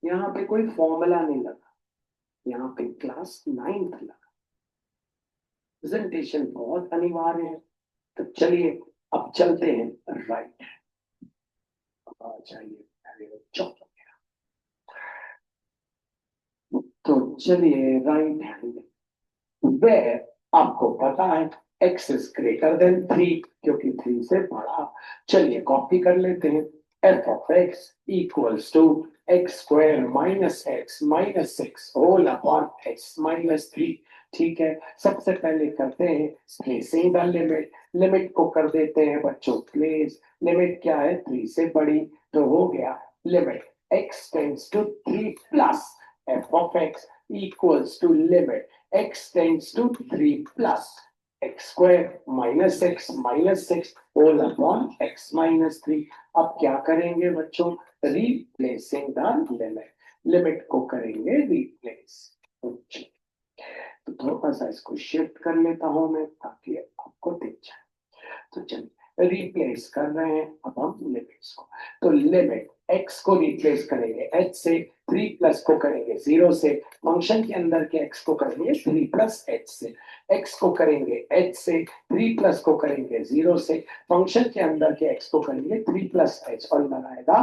यहाँ पे कोई फॉर्मूला नहीं लगा, यहाँ पे क्लास 9th लगा। प्रेजेंटेशन बहुत अनिवार्य है। तो चलिए अब चलते हैं राइट। चाहिए तो चलिए राइट हैंड वेयर आपको पता है x इज ग्रेटर देन 3 क्योंकि 3 से बड़ा। चलिए कॉपी कर लेते हैं। f of x equals to x square minus x minus 6 whole upon x minus 3। ठीक है, सबसे पहले करते हैं प्लेसिंग द लिमिट। लिमिट को कर देते हैं बच्चों प्लेस। लिमिट क्या है 3 से बड़ी, तो हो गया limit x tends to 3 plus f of x equals to limit x tends to 3 plus x square minus x minus 6 whole upon x minus 3। अब क्या करेंगे बच्चों, रिप्लेसिंग द लिमिट। लिमिट को करेंगे रिप्लेस। तो थोड़ा सा इसको शिफ्ट कर लेता हूं मैं ताकि आपको दिख जाए। तो चलिए रिप्लेस कर रहे हैं अब हम लिमिट्स को। तो लिमिट x को रिप्लेस करेंगे h से, 3 प्लस को करेंगे 0 से, फंक्शन के अंदर के x को करेंगे 3 प्लस h से, x को करेंगे h से, 3 प्लस को करेंगे 0 से, फंक्शन के अंदर के x को करेंगे 3 प्लस h और बनाएगा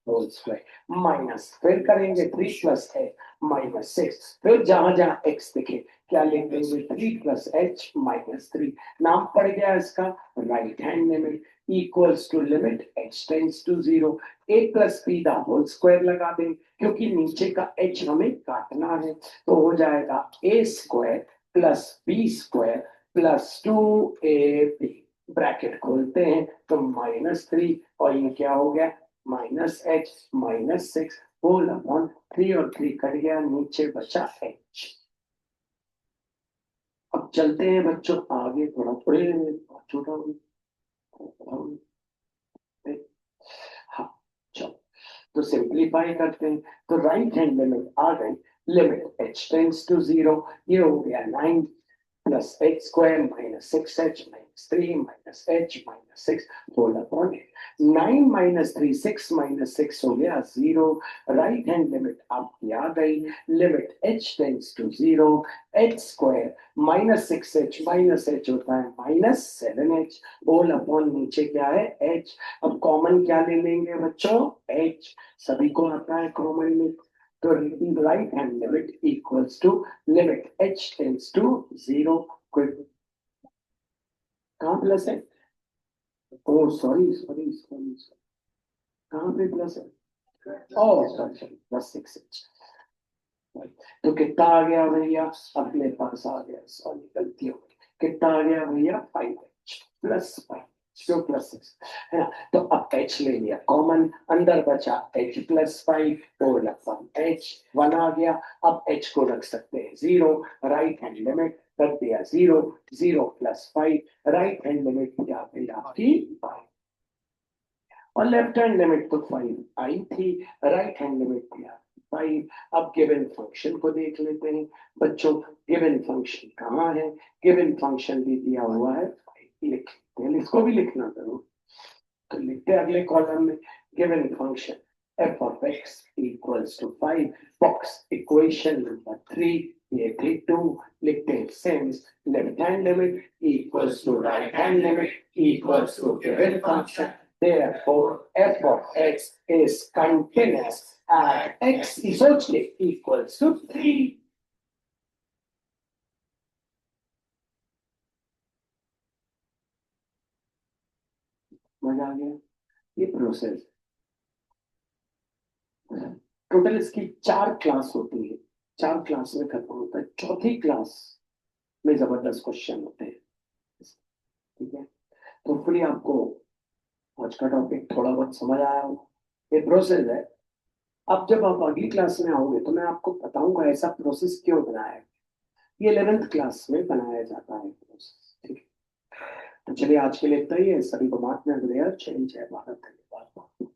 होल स्क्वायर माइनस, फिर करेंगे 3 प्लस h माइनस 6, फिर जहां जहां x दिखे क्या लिख देंगे 3 प्लस h माइनस 3। नाम पड़ गया इसका right hand limit equals to limit h tends to 0 a plus b the whole square लगा दें क्योंकि नीचे का h हमें काटना है। तो हो जाएगा a square plus b square plus 2ab, bracket खोलते हैं तो माइनस 3 और ये क्या हो गया minus h minus 6 whole upon 3 और 3 कट गया, नीचे बचा h। अब चलते हैं बच्चों आगे, थोड़ा छोटा हाँ चलो तो सिंप्लीफाई करते हैं। तो राइट हैंड लिमिट आ गई, लिमिट h टेंड्स टू 0, ये हो गया 9 plus h square minus 6h minus 3 minus h minus 6 whole upon 9 minus 3 6 minus 6 हो गया 0। राइट हैंड लिमिट आपकी आ गई, limit h tends to 0, h square minus 6h minus h होता है माइनस 7h होल अपॉन नीचे क्या है h। अब कॉमन क्या ले लेंगे बच्चों h, सभी को आता है कॉमन में। तो right hand limit equals to limit h tends to 0। कहाँ प्लस है, ओ सॉरी सॉरी सॉरी, कहाँ पे प्लस है, ओ सॉरी सॉरी प्लस 6h। तो कितना आ गया भैया, अपने पास आ गया, सॉरी गलती हो गई, कितना आ गया भैया 5h प्लस 5 जो प्लस 6 है ना। तो अब h ले लिया कॉमन, अंदर बचा h प्लस 5 और अपन h 1 आ गया। अब h को रख सकते हैं 0, राइट हैंड लिमिट रख दिया 0, 0 प्लस 5, राइट हैंड लिमिट क्या गई आपकी 5 और लेफ्ट हैंड लिमिट तो 5 आई थी, राइट हैंड लिमिट क्या 5। अब गिवन फंक्शन को देख लेते हैं बच्चों, गिवन फंक्शन कहाँ है, गिवन फंक्शन भी दिया हुआ है 5, लिख लेते हैं, इसको भी लिखना जरूर। तो लिखते हैं अगले कॉलम में given function f of x equals to 5, box equation number 3, ये थी 2, लिखते हैं since left hand limit equals to right hand limit equals to given function, therefore f of x is continuous at x सोच के equals to 3। मजा आ गया, ये process total इसकी 4 क्लास होती है, 4 क्लास में खत्म होता है, चौथी क्लास में जबरदस्त क्वेश्चन होते हैं। ठीक है, तो होपफुली आपको आज का टॉपिक थोड़ा बहुत समझ आया हो, ये प्रोसेस है। अब जब आप अगली क्लास में आओगे तो मैं आपको बताऊंगा ऐसा प्रोसेस क्यों बनाया है, ये 11th क्लास में बनाया जाता है प्रोसेस। ठीक है, तो चलिए आज के लिए इतना ही है, सभी को मार्क में जय भारत, धन्यवाद।